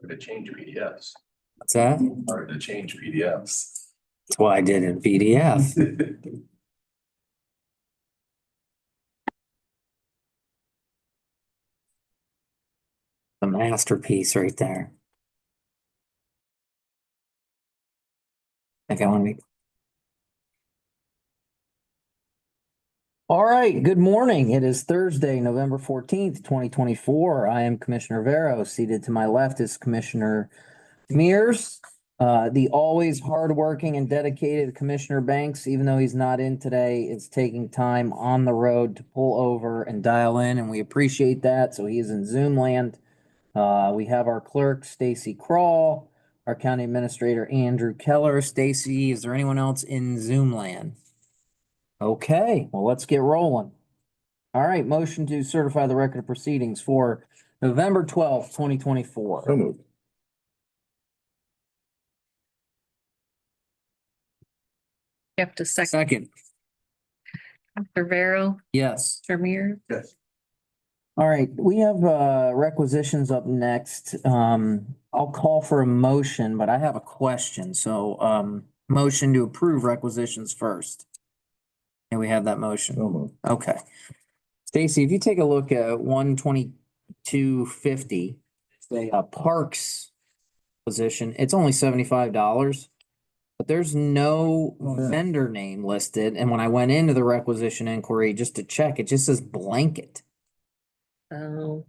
Hard to change PDFs. What's that? Hard to change PDFs. That's why I did it in PDF. A masterpiece right there. I think I want to be. All right, good morning. It is Thursday, November 14th, 2024. I am Commissioner Vero. Seated to my left is Commissioner Mears. The always hardworking and dedicated Commissioner Banks, even though he's not in today, is taking time on the road to pull over and dial in, and we appreciate that. So he is in Zoom land. We have our clerk, Stacy Crawl, our county administrator, Andrew Keller. Stacy, is there anyone else in Zoom land? Okay, well, let's get rolling. All right, motion to certify the record of proceedings for November 12th, 2024. So moved. You have to second. Second, Mr. Vero, yes. Mr. Mears. Yes. All right, we have requisitions up next. I'll call for a motion, but I have a question. So motion to approve requisitions first. And we have that motion. So moved. Okay. Stacy, if you take a look at 122.50, the parks position, it's only $75. But there's no Yeah. vendor name listed. And when I went into the requisition inquiry just to check, it just says blanket. Oh,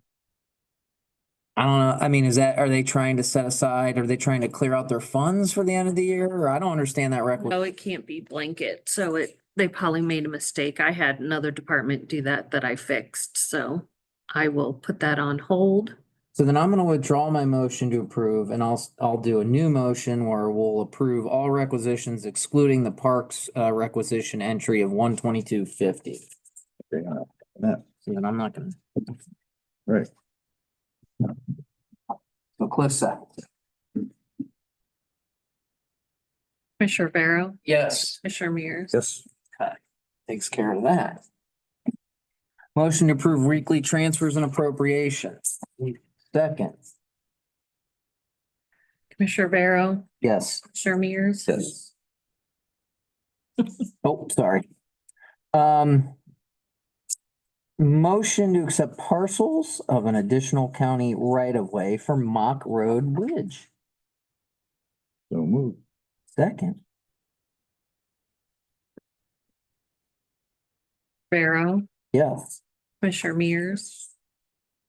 I don't know. I mean, are they trying to set aside, are they trying to clear out their funds for the end of the year? Or I don't understand that requisition. no, it can't be blanket. So they probably made a mistake. I had another department do that I fixed. So I will put that on hold. So then I'm gonna withdraw my motion to approve and I'll do a new motion where we'll approve all requisitions excluding the parks requisition entry of 122.50. Okay, that, So then I'm not gonna. right. So Cliff second. Commissioner Vero, Yes. Commissioner Mears. Yes. Takes care of that. Motion to approve weekly transfers and appropriations. Second. Commissioner Vero, Yes. Commissioner Mears. Yes. Oh, sorry. Motion to accept parcels of an additional county right-of-way for Mock Road Bridge. So moved. Second. Vero, Yes. Commissioner Mears.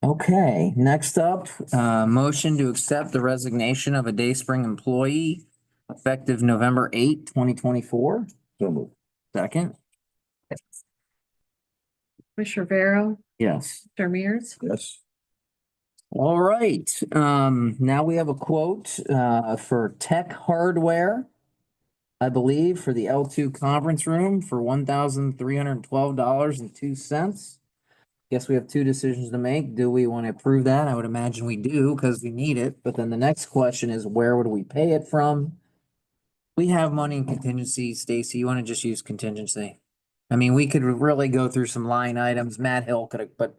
Okay, next up, motion to accept the resignation of a Dayspring employee effective November 8th, 2024. So moved. Second. Commissioner Vero, Yes. Commissioner Mears. Yes. All right, now we have a quote for Tech Hardware, I believe, for the L2 conference room for $1,312.02. Guess we have two decisions to make. Do we want to approve that? I would imagine we do because we need it. But then the next question is, where would we pay it from? We have money in contingency. Stacy, you want to just use contingency? I mean, we could really go through some line items. Matt Hill could have, but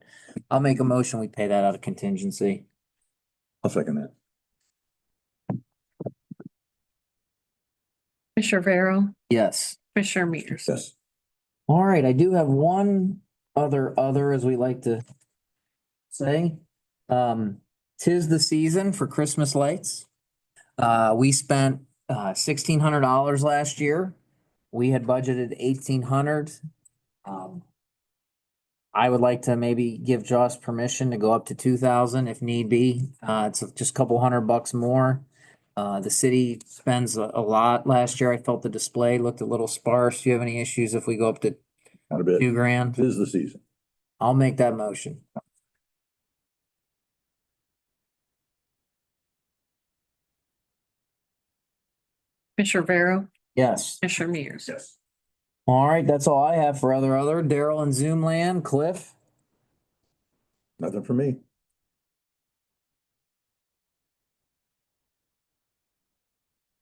I'll make a motion. We pay that out of contingency. I'll second that. Commissioner Vero, Yes. Commissioner Mears. Yes. All right, I do have one other, as we like to say. Tis the season for Christmas lights. We spent $1,600 last year. We had budgeted 1,800. I would like to maybe give Josh permission to go up to 2,000 if need be. It's just a couple $100 more. The city spends a lot last year. I felt the display looked a little sparse. Do you have any issues if we go up to Not a bit. $2,000? Tis the season. I'll make that motion. Commissioner Vero, Yes. Commissioner Mears. Yes. All right, that's all I have for other. Daryl and Zoom land. Cliff? Nothing for me.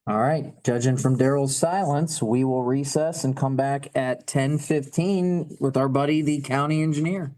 All right, judging from Daryl's silence, we will recess and come back at 10:15 with our buddy, the county engineer.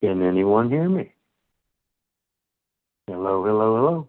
Can anyone hear me? Hello, hello, hello.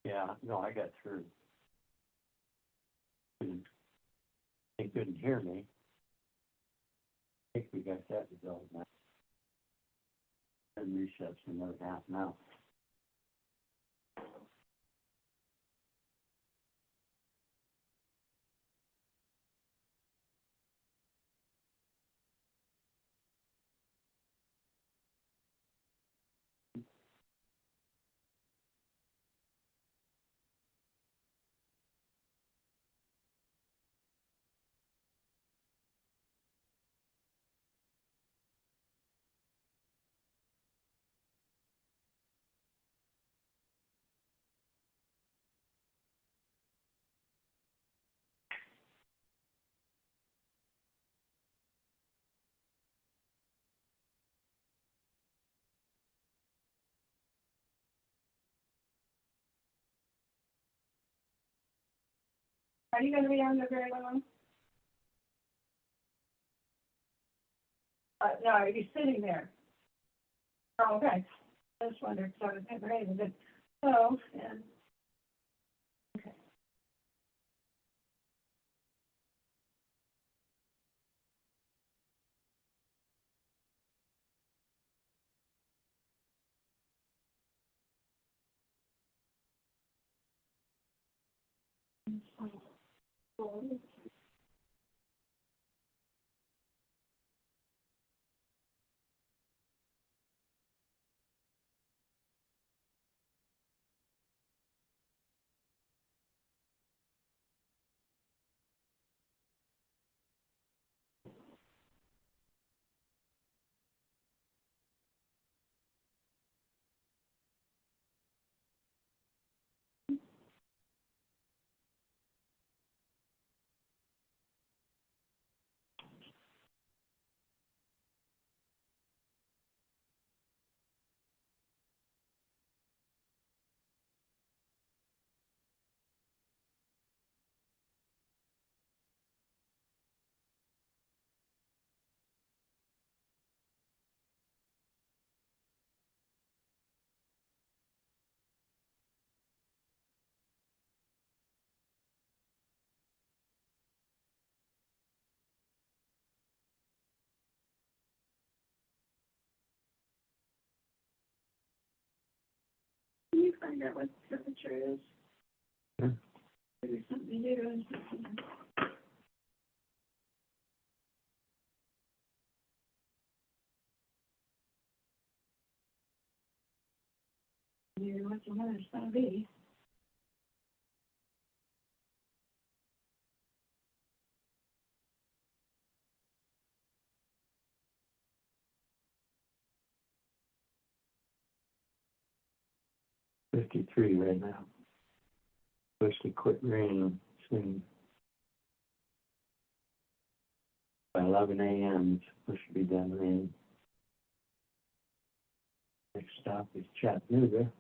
Yeah, no, I got through. They couldn't hear me. I think we got that resolved now. And resets for another half an hour. Are you gonna be on the very long? No, are you sitting there? Oh, okay. I just wondered, because I was never able to, so, and. Okay. Can you find out what the temperature is? Hmm. Maybe something to do and something. Maybe what the weather's gonna be. $53 right now. Supposed to quit raining soon. By 11 a.m. it's supposed to be done raining. Next stop is Chattanooga.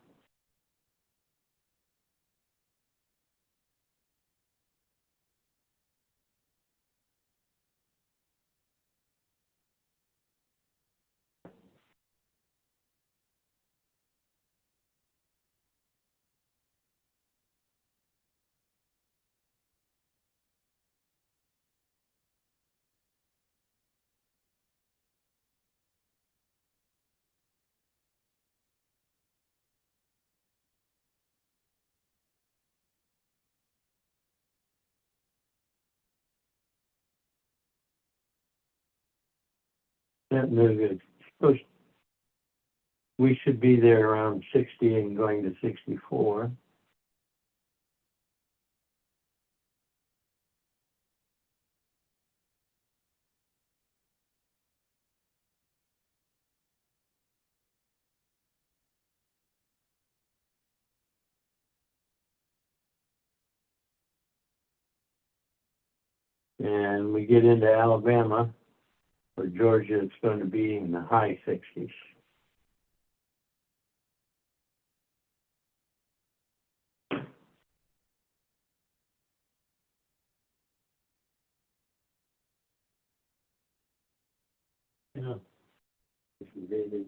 Chattanooga, supposed, we should be there around 60 and going to 64. And we get into Alabama, or Georgia, it's going to be in the high 60s. Yeah. This is really-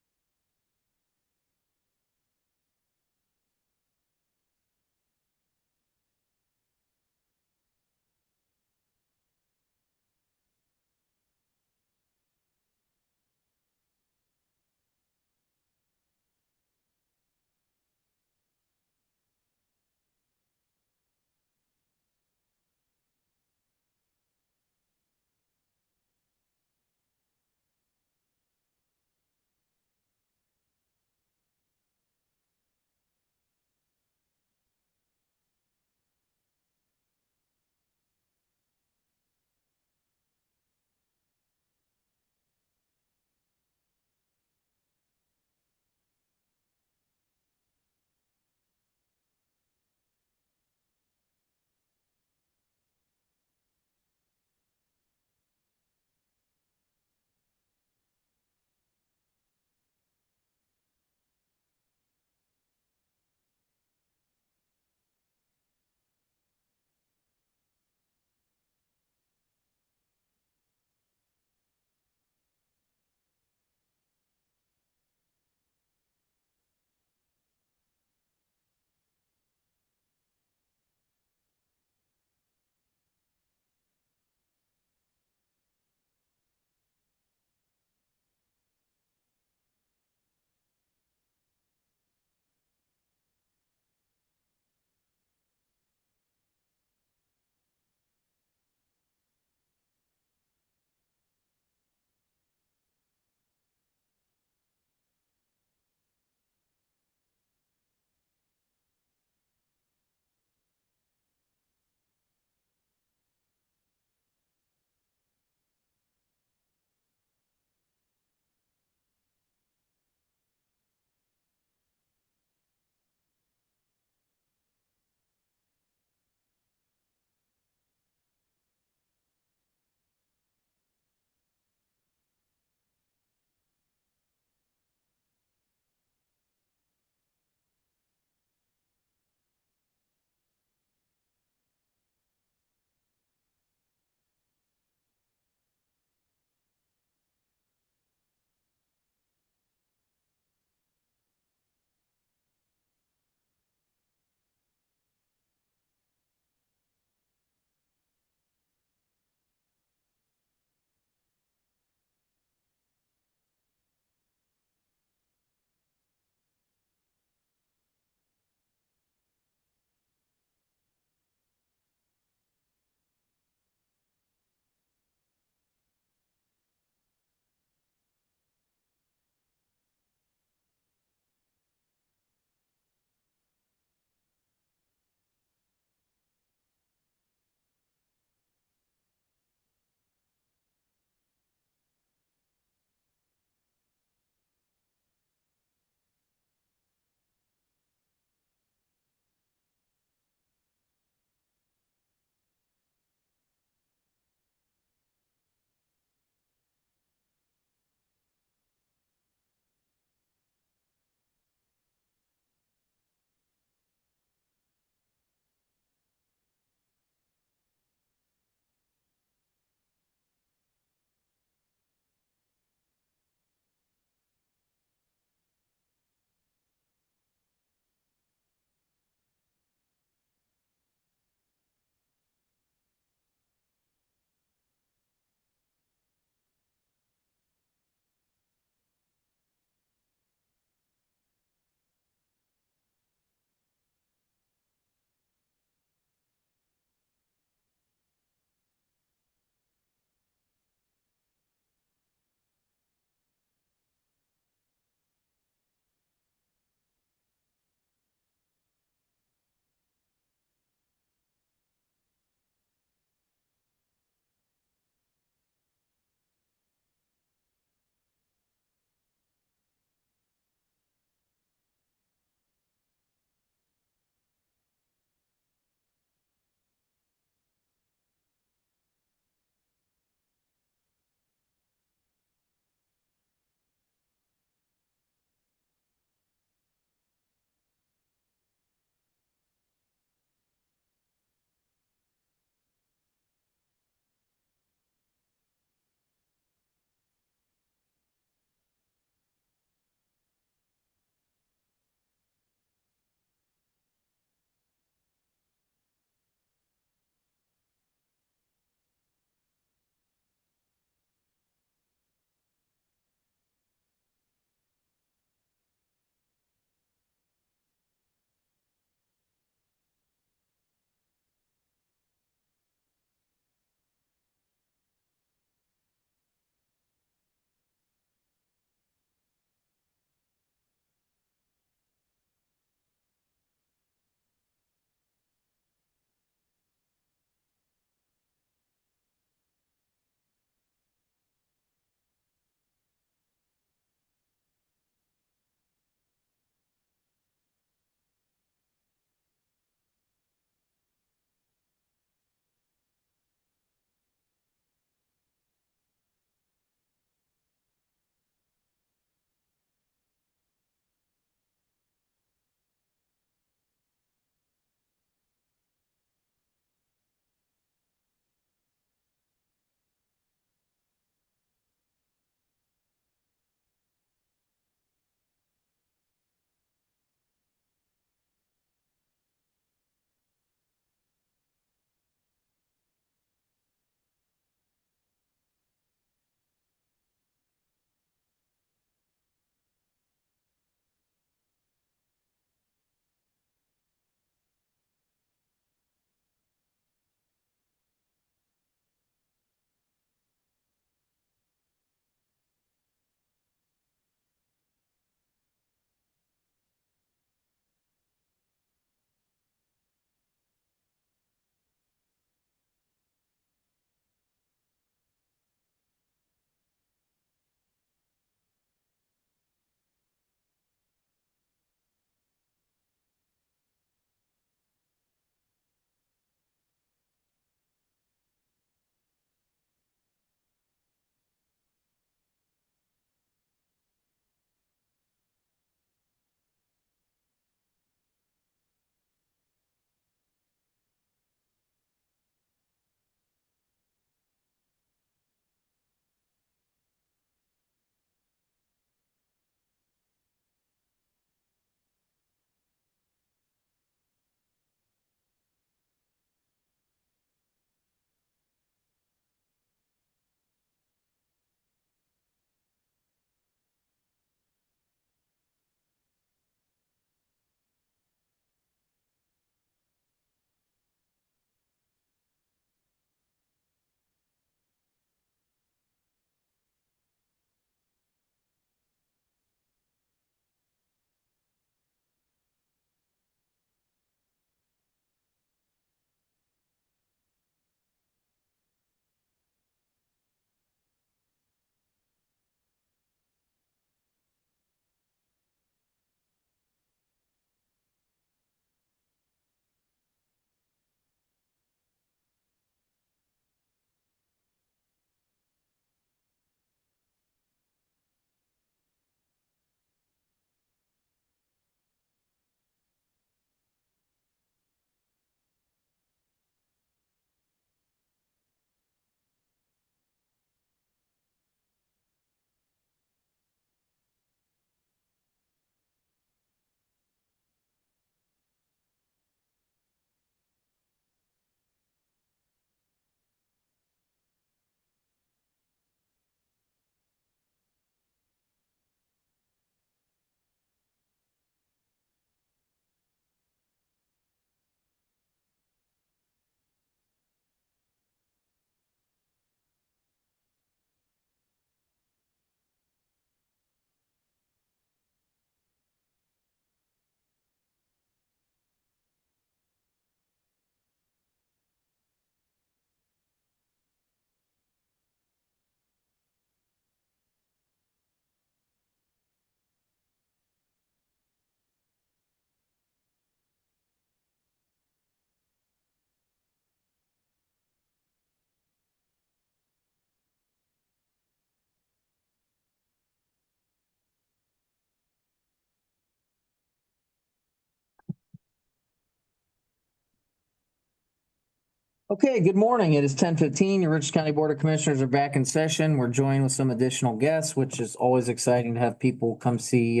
Okay, good morning. It is 10:15. Your Rich County Board of Commissioners are back in session. We're joined with some additional guests, which is always exciting to have people come see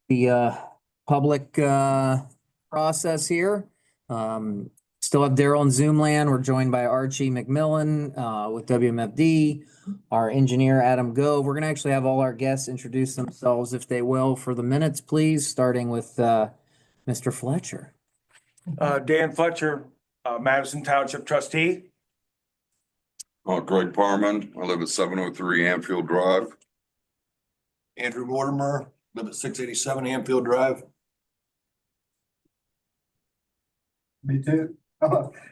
the public process here. Still have Daryl in Zoom land. We're joined by Archie McMillan with WMFD, our engineer Adam Gove. We're gonna actually have all our guests introduce themselves if they will for the minutes, please, starting with Mr. Fletcher. Dan Fletcher, Madison Township trustee. Greg Parman, I live at 703 Anfield Drive. Andrew Mortimer, live at 687 Anfield Drive. Me too.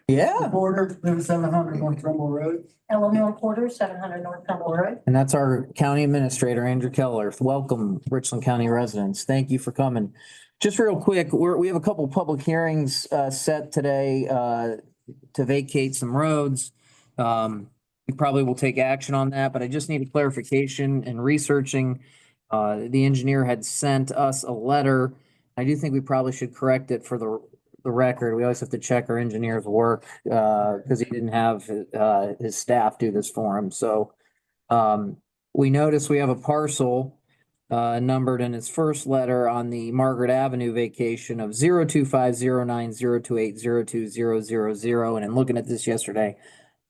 Yeah. Porter, live at 700 North Trumbull Road. Eleanor Porter, 700 North Trumbull Road. And that's our county administrator, Andrew Keller. Welcome, Richland County residents. Thank you for coming. Just real quick, we have a couple public hearings set today to vacate some roads. We probably will take action on that, but I just need a clarification and researching. The engineer had sent us a letter. I do think we probably should correct it for the record. We always have to check our engineer's work because he didn't have his staff do this for him. So we notice we have a parcel numbered in his first letter on the Margaret Avenue vacation of 0250902802000. And in looking at this yesterday,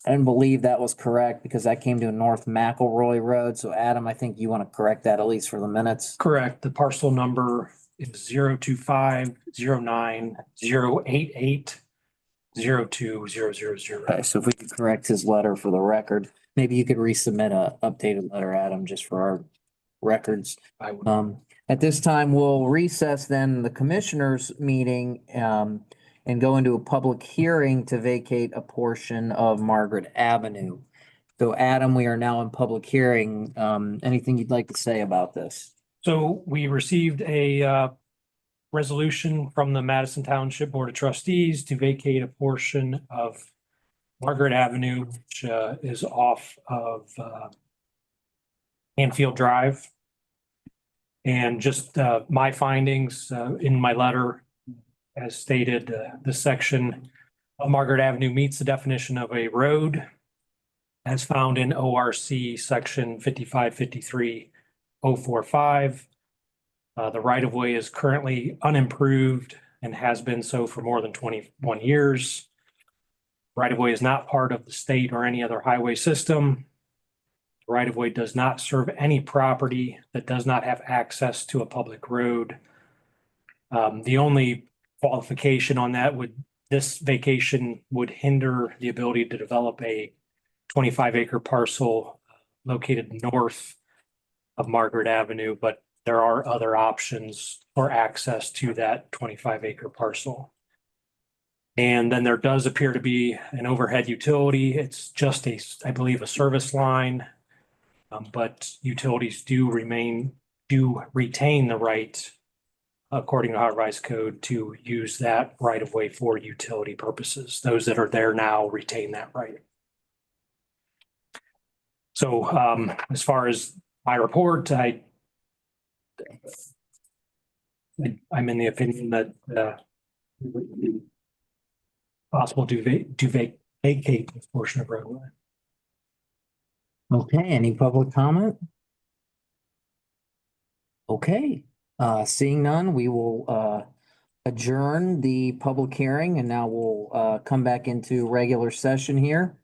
I didn't believe that was correct because that came to North McElroy Road. So Adam, I think you want to correct that at least for the minutes. Correct. The parcel number is 0250908802000. Okay, so if we could correct his letter for the record, maybe you could resubmit a updated letter, Adam, just for our records. I would. At this time, we'll recess then the commissioners' meeting, and go into a public hearing to vacate a portion of Margaret Avenue. So Adam, we are now in public hearing. Anything you'd like to say about this? So we received a resolution from the Madison Township Board of Trustees to vacate a portion of Margaret Avenue, which is off of Anfield Drive. And just my findings in my letter, as stated, the section of Margaret Avenue meets the definition of a road as found in ORC section 5553.045. The right-of-way is currently unimproved and has been so for more than 21 years. Right-of-way is not part of the state or any other highway system. The right-of-way does not serve any property that does not have access to a public road. The only qualification on that this vacation would hinder the ability to develop a 25-acre parcel located north of Margaret Avenue, but there are other options for access to that 25-acre parcel. And then there does appear to be an overhead utility. It's just I believe, a service line, but utilities do retain the right, according to Ohio Revised Code, to use that right of way for utility purposes. Those that are there now retain that right. So as far as my report, I'm in the opinion that it would be possible to vacate this portion of roadway. Okay, any public comment? Okay, seeing none, we will adjourn the public hearing and now we'll come back into regular session here.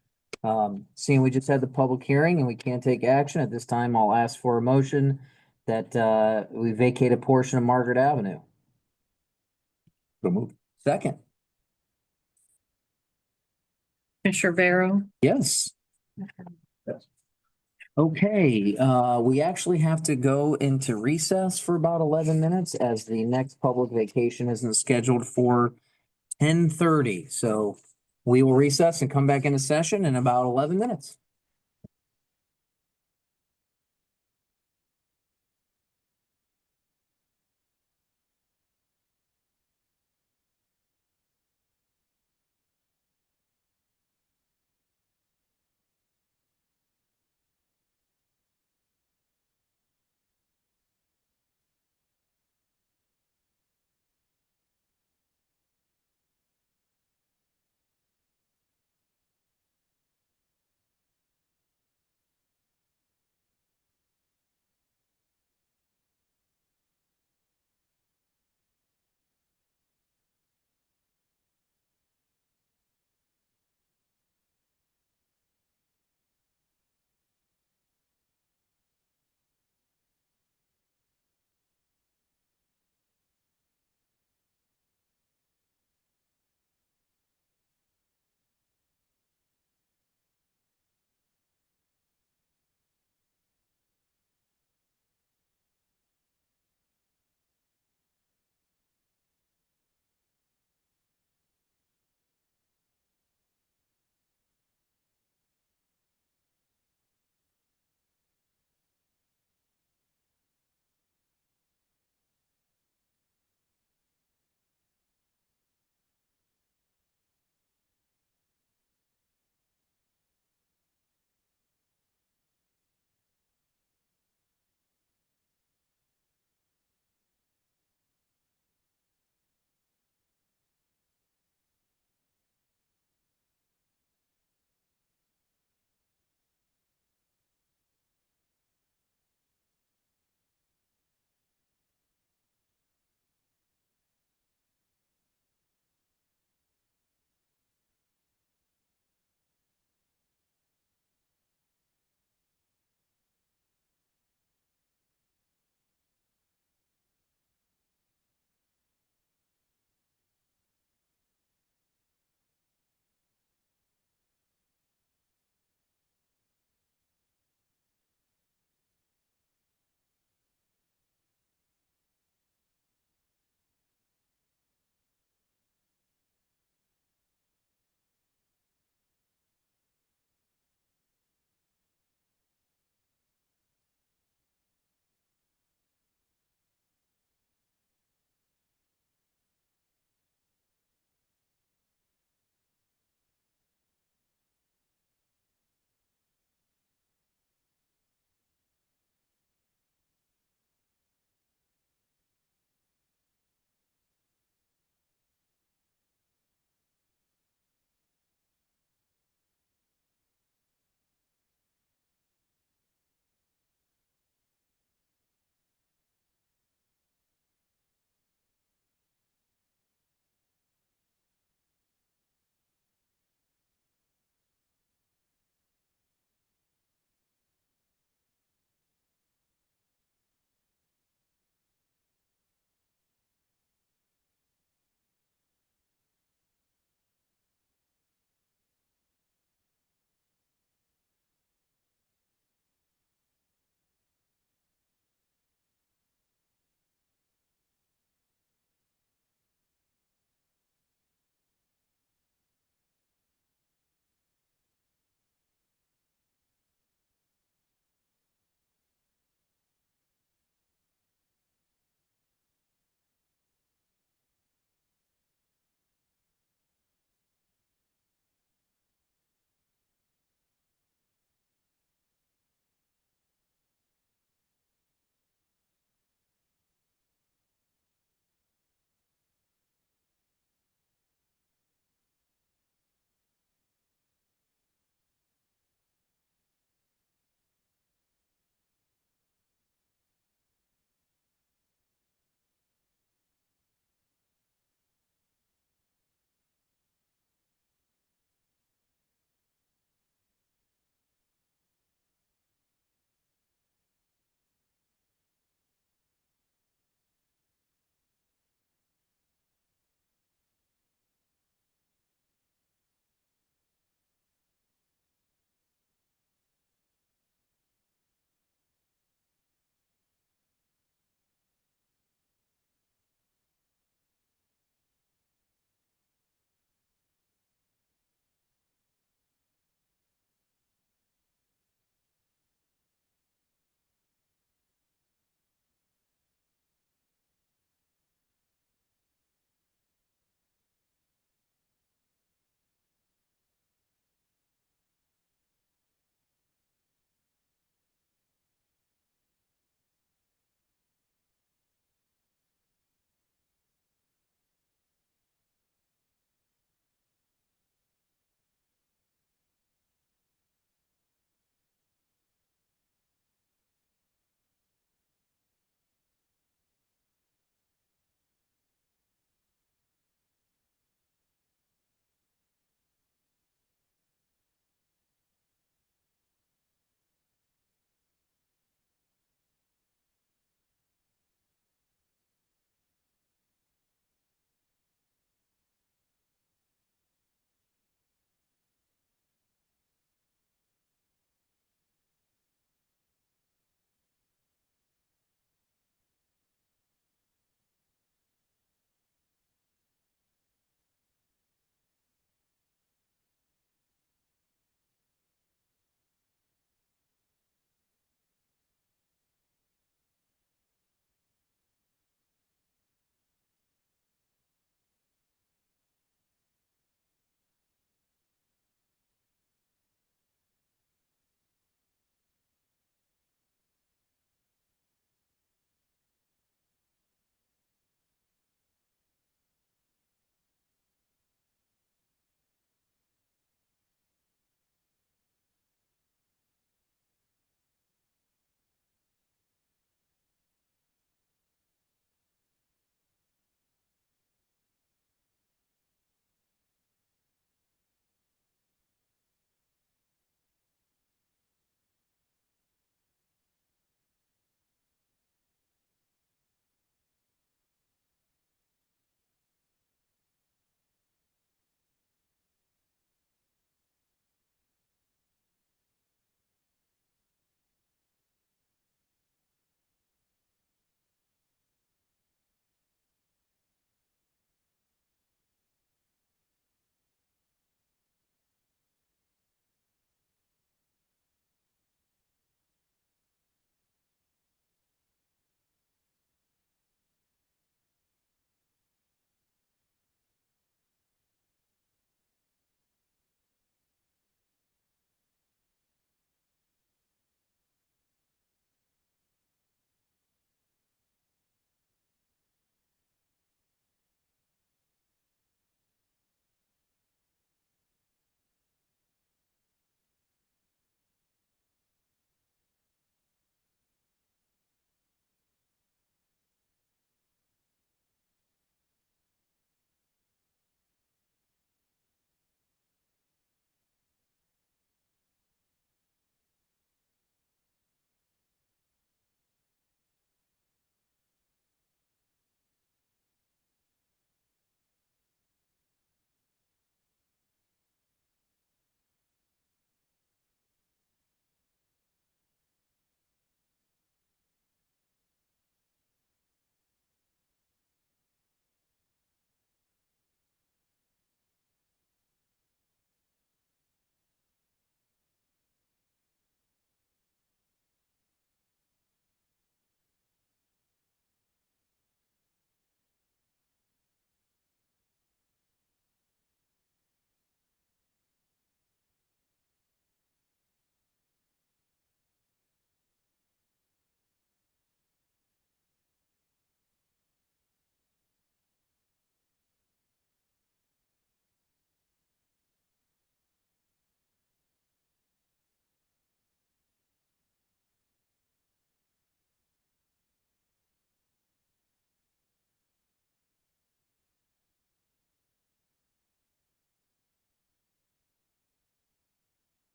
Seeing we just had the public hearing and we can't take action at this time, I'll ask for a motion that we vacate a portion of Margaret Avenue. So moved. Second, Commissioner Vero, yes. Yes. Okay, we actually have to go into recess for about 11 minutes as the next public vacation isn't scheduled for 10:30. So we will recess and come back into session in about 11 minutes.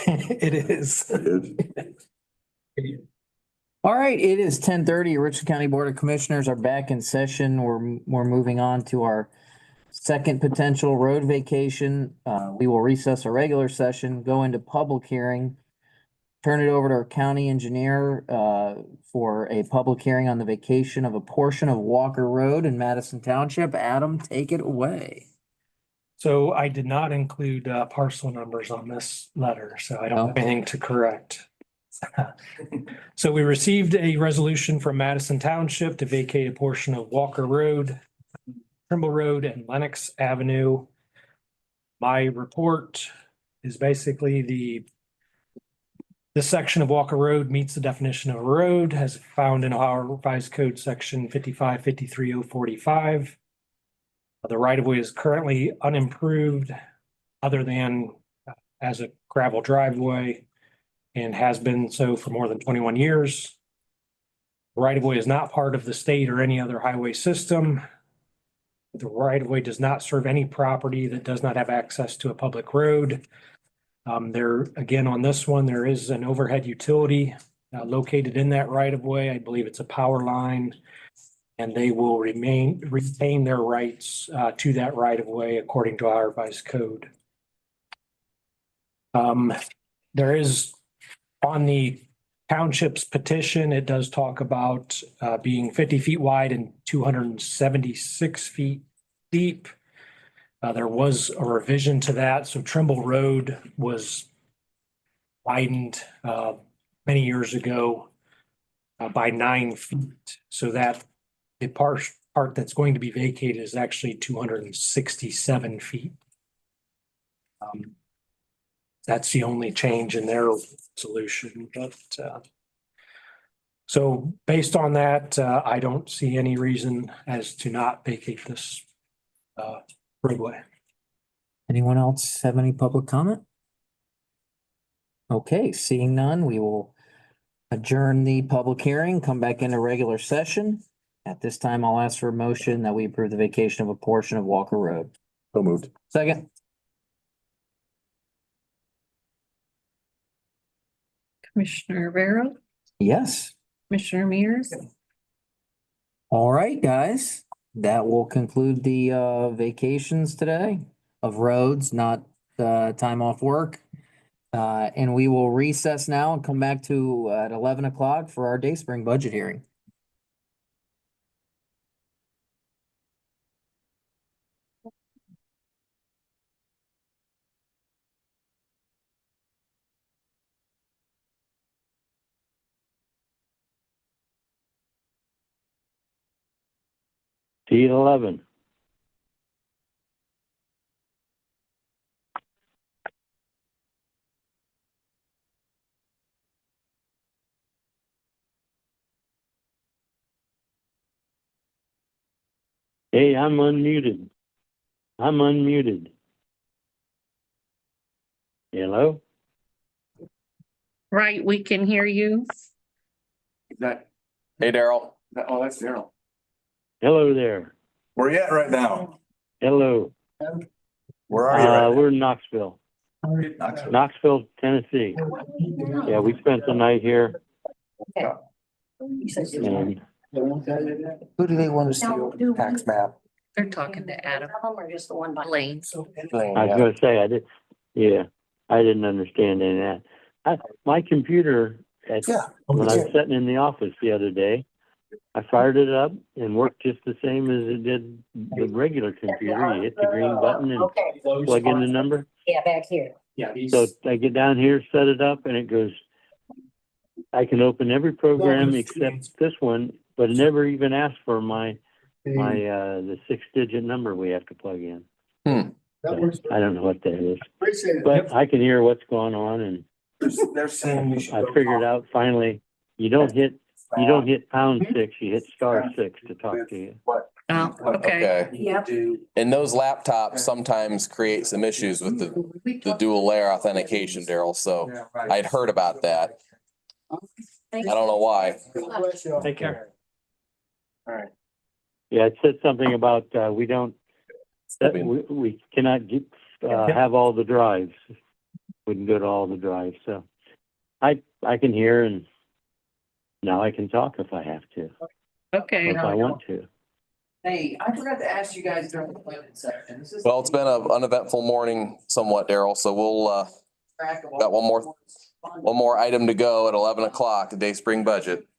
It is. It is. All right, it is 10:30. Richland County Board of Commissioners are back in session. We're moving on to our second potential road vacation. We will recess our regular session, go into public hearing, turn it over to our county engineer for a public hearing on the vacation of a portion of Walker Road in Madison Township. Adam, take it away. So I did not include parcel numbers on this letter, so I don't have anything to correct. So we received a resolution from Madison Township to vacate a portion of Walker Road, Trimble Road, and Lennox Avenue. My report is basically this section of Walker Road meets the definition of a road as found in Ohio Revised Code Section 5553.045. The right-of-way is currently unimproved other than as a gravel driveway and has been so for more than 21 years. The right-of-way is not part of the state or any other highway system. The right-of-way does not serve any property that does not have access to a public road. There, again, on this one, there is an overhead utility located in that right-of-way. I believe it's a power line. And they will retain their rights to that right-of-way according to our revised code. There is on the township's petition, it does talk about being 50 feet wide and 276 feet deep. There was a revision to that. So Trimble Road was widened many years ago by 9 feet. So that the part that's going to be vacated is actually 267 feet. That's the only change in their solution, but so based on that, I don't see any reason as to not vacate this roadway. Anyone else have any public comment? Okay, seeing none, we will adjourn the public hearing, come back into regular session. At this time, I'll ask for a motion that we approve the vacation of a portion of Walker Road. So moved. Second, Commissioner Rivera, yes. Commissioner Mears. All right, guys, that will conclude the vacations today of roads, not time off work. And we will recess now and come back to at 11 o'clock for our day spring budget hearing. T11. Hey, I'm unmuted. Hello? Right, we can hear you. That, Hey, Daryl. oh, that's Daryl. Hello there. Where you at right now? Hello. Where are you right We're in Knoxville, now? Knoxville, Tennessee. Yeah, we spent the night here and Who do they want to see tax map? They're talking to Adam Lane. I was gonna say, I didn't understand any of that. My computer, when I was sitting in the office the other day, I fired it up and worked just the same as it did the regular computer. You hit the green button and plug in the number. Yeah, back here. Yeah, So I get down here, set it up, and it goes, I can open every program except this one, but it never even asks for the 6-digit number we have to plug in. So, I don't know what that is, but I can hear what's going on, and They're saying you should. I figured out finally, you don't hit #6, you hit *6 to talk to you. Oh, okay. Yep. And those laptops sometimes create some issues with the dual layer authentication, Daryl, so I'd heard about that. I don't know why. Take care. Yeah, it said something about, we cannot have all the drives. wouldn't go to all the drives, so I can hear and now I can talk if I have to, or Okay. if I want to. Hey, I forgot to ask you guys during the planning section. Well, it's been an uneventful morning somewhat, Daryl, so we'll, got one more item to go at 11 o'clock, the day spring budget.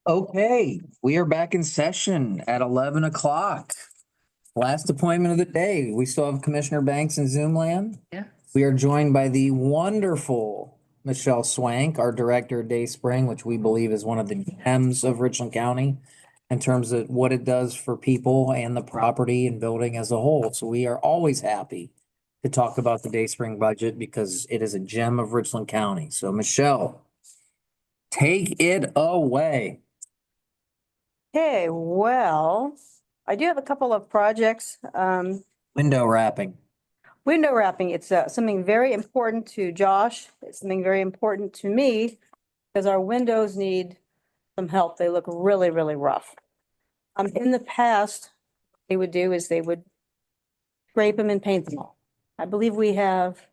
Okay, we are back in session at 11 o'clock. Last appointment of the day. We still have Commissioner Banks in Zoom land. Yeah. We are joined by the wonderful Michelle Swank, our Director of Dayspring, which we believe is one of the gems of Richland County in terms of what it does for people and the property and building as a whole. So we are always happy to talk about the Dayspring budget because it is a gem of Richland County. So Michelle, take it away. Okay, well, I do have a couple of projects. Window wrapping. Window wrapping, it's something very important to Josh. It's something very important to me because our windows need some help. They look really, really rough. In the past, what they would do is they would scrape them and paint them all. I believe we have,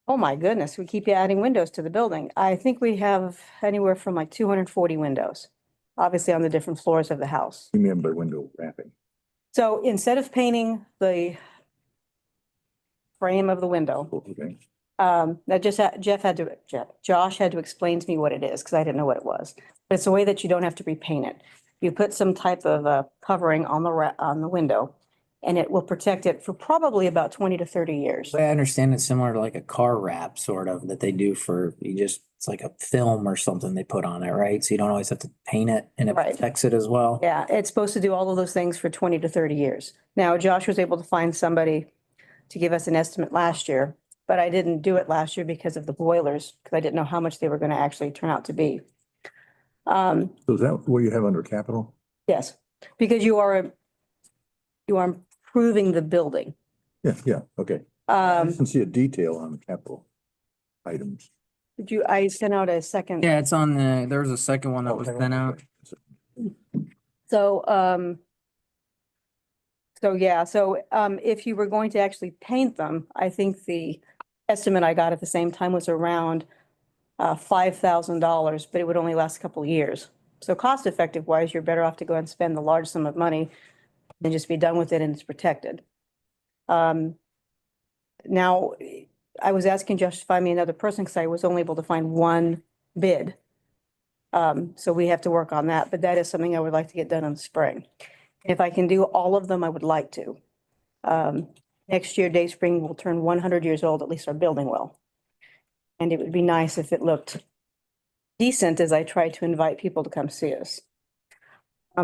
oh my goodness, we keep adding windows to the building. I think we have anywhere from like 240 windows, obviously on the different floors of the house. You mean by window wrapping? So instead of painting the frame of the window, Okay. that just, Josh had to explain to me what it is, because I didn't know what it was. But it's a way that you don't have to repaint it. You put some type of covering on the window, and it will protect it for probably about 20 to 30 years. I understand it's similar to like a car wrap sort of that they do for, it's like a film or something they put on it, right? So you don't always have to paint it and it Right. protects it as well. Yeah, it's supposed to do all of those things for 20 to 30 years. Now, Josh was able to find somebody to give us an estimate last year, but I didn't do it last year because of the boilers, because I didn't know how much they were going to actually turn out to be. So is that what you have under capital? Yes, because you are improving the building. Yeah, okay. I didn't see a detail on the capital items. I sent out a second. Yeah, it's on there was a second one that was sent out. So, if you were going to actually paint them, I think the estimate I got at the same time was around $5,000, but it would only last a couple of years. So cost effective wise, you're better off to go and spend the large sum of money and just be done with it and it's protected. Now, I was asking Josh to find me another person because I was only able to find one bid. So we have to work on that, but that is something I would like to get done in the spring. If I can do all of them, I would like to. Next year, Dayspring will turn 100 years old, at least our building will. And it would be nice if it looked decent as I try to invite people to come see us.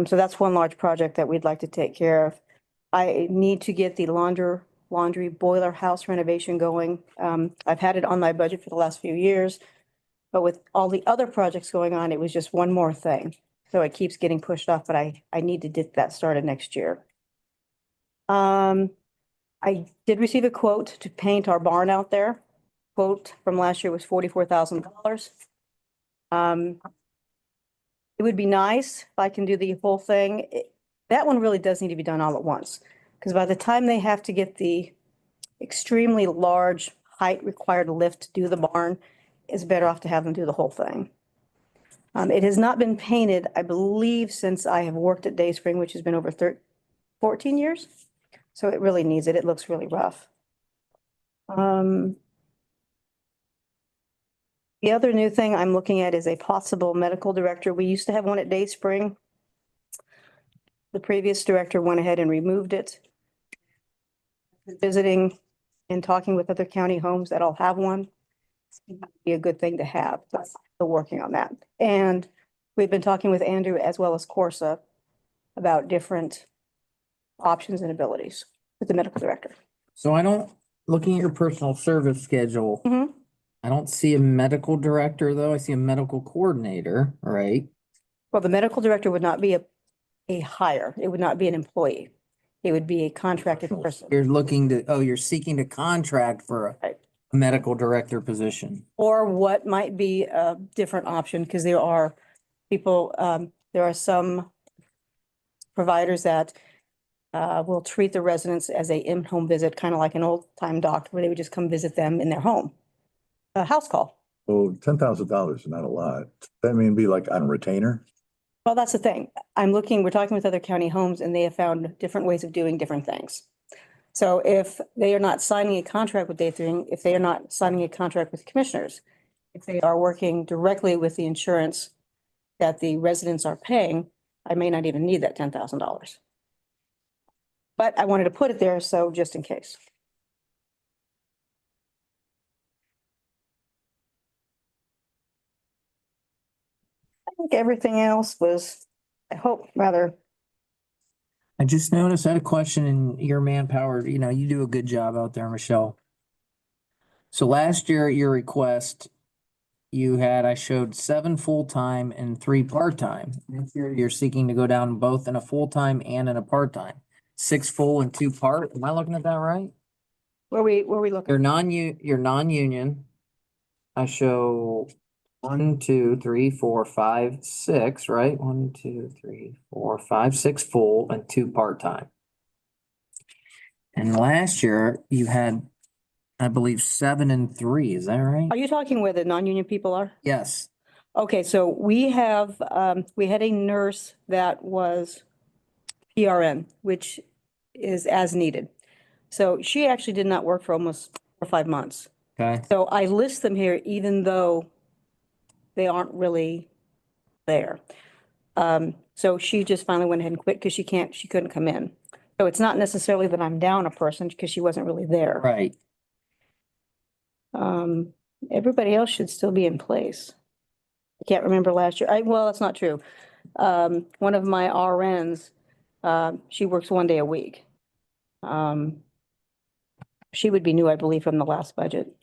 So that's one large project that we'd like to take care of. I need to get the laundry boiler house renovation going. I've had it on my budget for the last few years, but with all the other projects going on, it was just one more thing. So it keeps getting pushed off, but I need to get that started next year. I did receive a quote to paint our barn out there. Quote from last year was $44,000. It would be nice if I can do the whole thing. That one really does need to be done all at once, because by the time they have to get the extremely large height required lift to do the barn, it's better off to have them do the whole thing. It has not been painted, I believe, since I have worked at Dayspring, which has been over 14 years. So it really needs it. It looks really rough. The other new thing I'm looking at is a possible medical director. We used to have one at Dayspring. The previous director went ahead and removed it. Visiting and talking with other county homes that all have one. It'd be a good thing to have. Still working on that. And we've been talking with Andrew as well as Corsa about different options and abilities with the medical director. So looking at your personal service schedule, Mhm. I don't see a medical director though. I see a medical coordinator, right? Well, the medical director would not be a hire. It would not be an employee. It would be a contracted person. You're seeking to contract for a Right. medical director position. Or what might be a different option, because there are people, there are some providers that will treat the residents as a in-home visit, kind of like an old-time doctor, where they would just come visit them in their home. A house call. Oh, $10,000 is not a lot. That mean be like on a retainer? Well, that's the thing. We're talking with other county homes and they have found different ways of doing different things. So if they are not signing a contract with Dayspring, if they are not signing a contract with commissioners, if they are working directly with the insurance that the residents are paying, I may not even need that $10,000. But I wanted to put it there, so just in case. I think everything else was, I hope, rather, I just noticed, I had a question in your manpower, you know, you do a good job out there, Michelle. So last year at your request, you had, I showed 7 full-time and 3 part-time. This year you're seeking to go down both in a full-time and in a part-time. 6 full and 2 part. Am I looking at that right? where we looking? You're non-union. I show 1, 2, 3, 4, 5, 6, right? 1, 2, 3, 4, 5, 6 full and 2 part-time. And last year you had, I believe, 7 and 3. Is that right? Are you talking where the non-union people are? Yes. Okay, so we have, we had a nurse that was PRN, which is as needed. So she actually did not work for almost 4 or 5 months. Okay. So I list them here even though they aren't really there. So she just finally went ahead and quit because she couldn't come in. So it's not necessarily that I'm down a person because she wasn't really there. Right. Everybody else should still be in place. I can't remember last year. Well, that's not true. One of my RNs, she works 1 day a week. She would be new, I believe, from the last budget.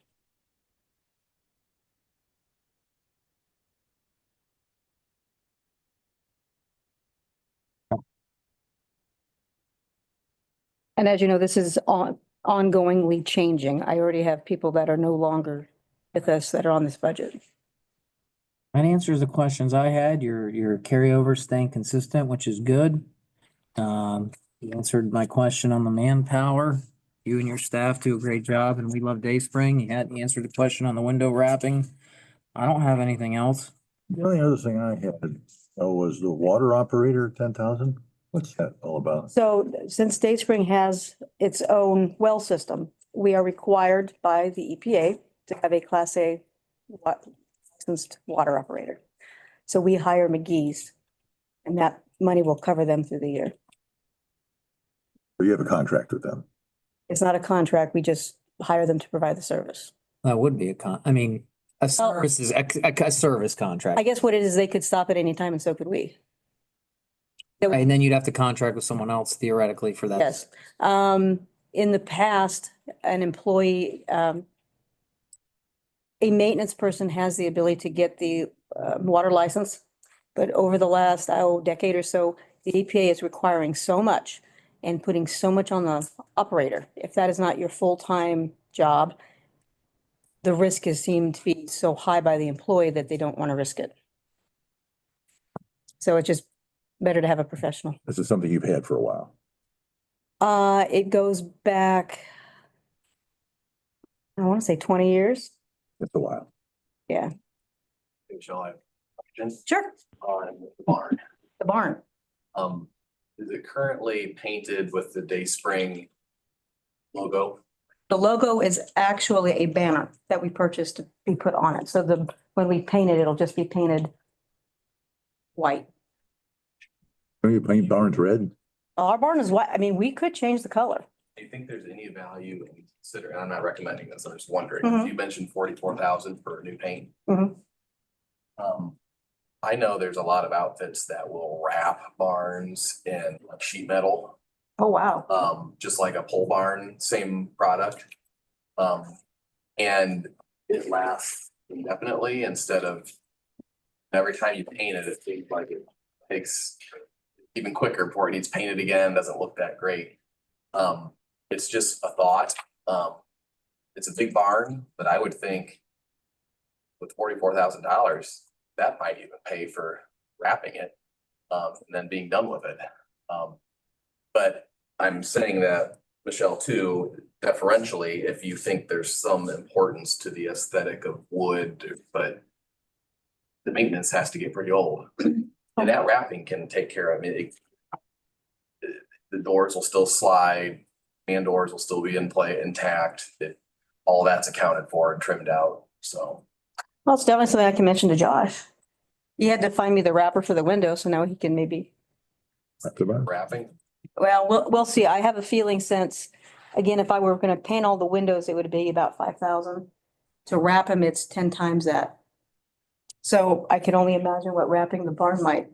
And as you know, this is ongoingly changing. I already have people that are no longer with us that are on this budget. That answers the questions I had. Your carryover staying consistent, which is good. You answered my question on the manpower. You and your staff do a great job and we love Dayspring. You had answered the question on the window wrapping. I don't have anything else. The only other thing I had, was the water operator, 10,000. What's that all about? So since Dayspring has its own well system, we are required by the EPA to have a Class A licensed water operator. So we hire McGee's and that money will cover them through the year. So you have a contract with them? It's not a contract. We just hire them to provide the service. That would be a service is a service contract. I guess what it is, they could stop at any time and so could we. And then you'd have to contract with someone else theoretically for that. Yes. In the past, an employee, a maintenance person has the ability to get the water license. But over the last, decade or so, the EPA is requiring so much and putting so much on the operator. If that is not your full-time job, the risk is seemed to be so high by the employee that they don't want to risk it. So it's just better to have a professional. This is something you've had for a while. It goes back, I want to say 20 years. It's a while. Yeah, Michelle, I have a question sure. on the barn. The barn. Is it currently painted with the Dayspring logo? The logo is actually a banner that we purchased to be put on it. So when we paint it, it'll just be painted white. Don't you paint barns red? Our barn is white. I mean, we could change the color. Do you think there's any value in considering, I'm not recommending this, I'm just wondering, Mhm. you mentioned 44,000 for new paint. Mhm. I know there's a lot of outfits that will wrap barns in like sheet metal, Oh, wow. just like a pole barn, same product. And it lasts indefinitely instead of every time you paint it, it seems like it takes even quicker before it needs painted again, doesn't look that great. It's just a thought. It's a big barn, but I would think with $44,000, that might even pay for wrapping it, and then being done with it. But I'm saying that, Michelle, too, deferentially, if you think there's some importance to the aesthetic of wood, but the maintenance has to get pretty old. And that wrapping can take care of it. The doors will still slide, man doors will still be in play intact. All that's accounted for and trimmed out, so. Well, it's definitely something I can mention to Josh. He had to find me the wrapper for the window, so now he can maybe, That's about- Wrapping. well, we'll see. I have a feeling since, again, if I were gonna paint all the windows, it would be about 5,000. To wrap them, it's 10 times that. So I can only imagine what wrapping the barn might.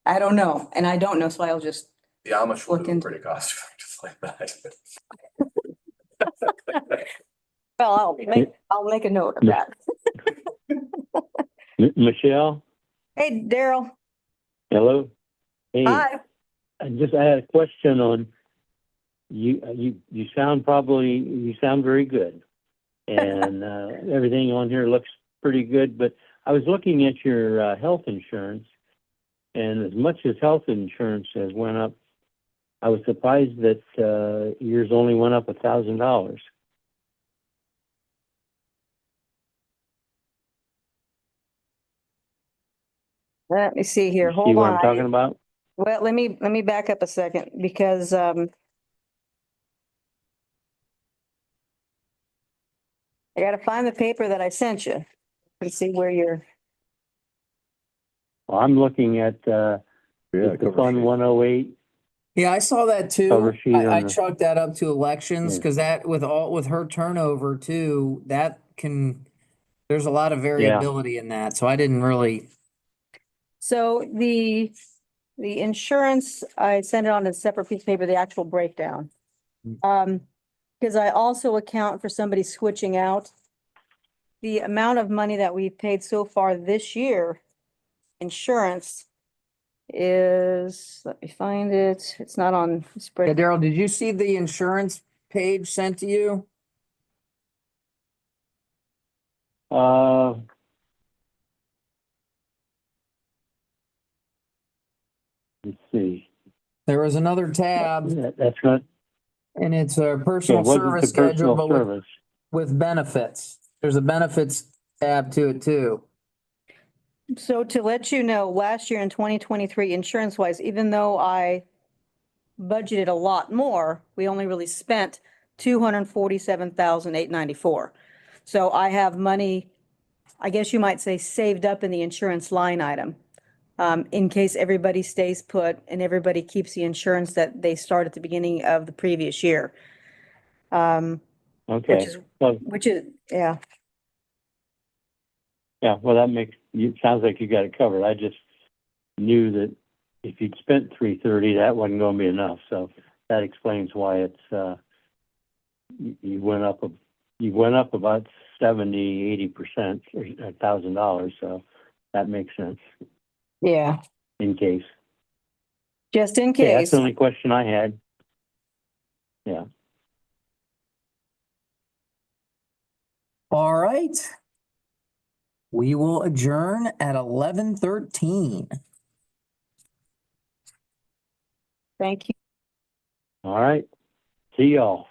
I don't know, and I don't know, so I'll just, The Amish will Look do into- pretty cost just like that. well, I'll make a note of that. Michelle, Hey, Daryl. hello? Hey, Hi. I had a question on, you sound very good. And, everything on here looks pretty good, but I was looking at your, health insurance. And as much as health insurance has went up, I was surprised that, yours only went up $1,000. Let me see here. See Hold what on. I'm talking about? Well, let me back up a second because, I gotta find the paper that I sent you and see where you're, Well, I'm looking at, Yeah. the cover Fund sheet. 108. Yeah, I saw that too. Cover sheet on I the- chalked that up to elections Yeah. because that with her turnover too, there's a lot of variability in that. So I didn't really. so the insurance, I sent it on a separate piece of paper, the actual breakdown. Because I also account for somebody switching out. The amount of money that we've paid so far this year, insurance is, let me find it, it's not on the Yeah, spread. Daryl, did you see the insurance page sent to you? Let's see. There was another tab That's not, and it's a yeah, personal wasn't service the schedule, personal but service. with benefits. There's a benefits tab to it too. So to let you know, last year in 2023, insurance wise, even though I budgeted a lot more, we only really spent 247,894. So I have money, I guess you might say, saved up in the insurance line item. In case everybody stays put and everybody keeps the insurance that they start at the beginning of the previous year. Okay. Well, Which is, yeah. yeah, well, it sounds like you got it covered. I just knew that if you'd spent 330, that wasn't gonna be enough. So that explains why it's, you went up about 70-80%, or $1,000. So that makes sense Yeah, in case. just in Okay, that's case. the only question I had. Yeah. All right. We will adjourn at 11:13. Thank you. All right. See y'all.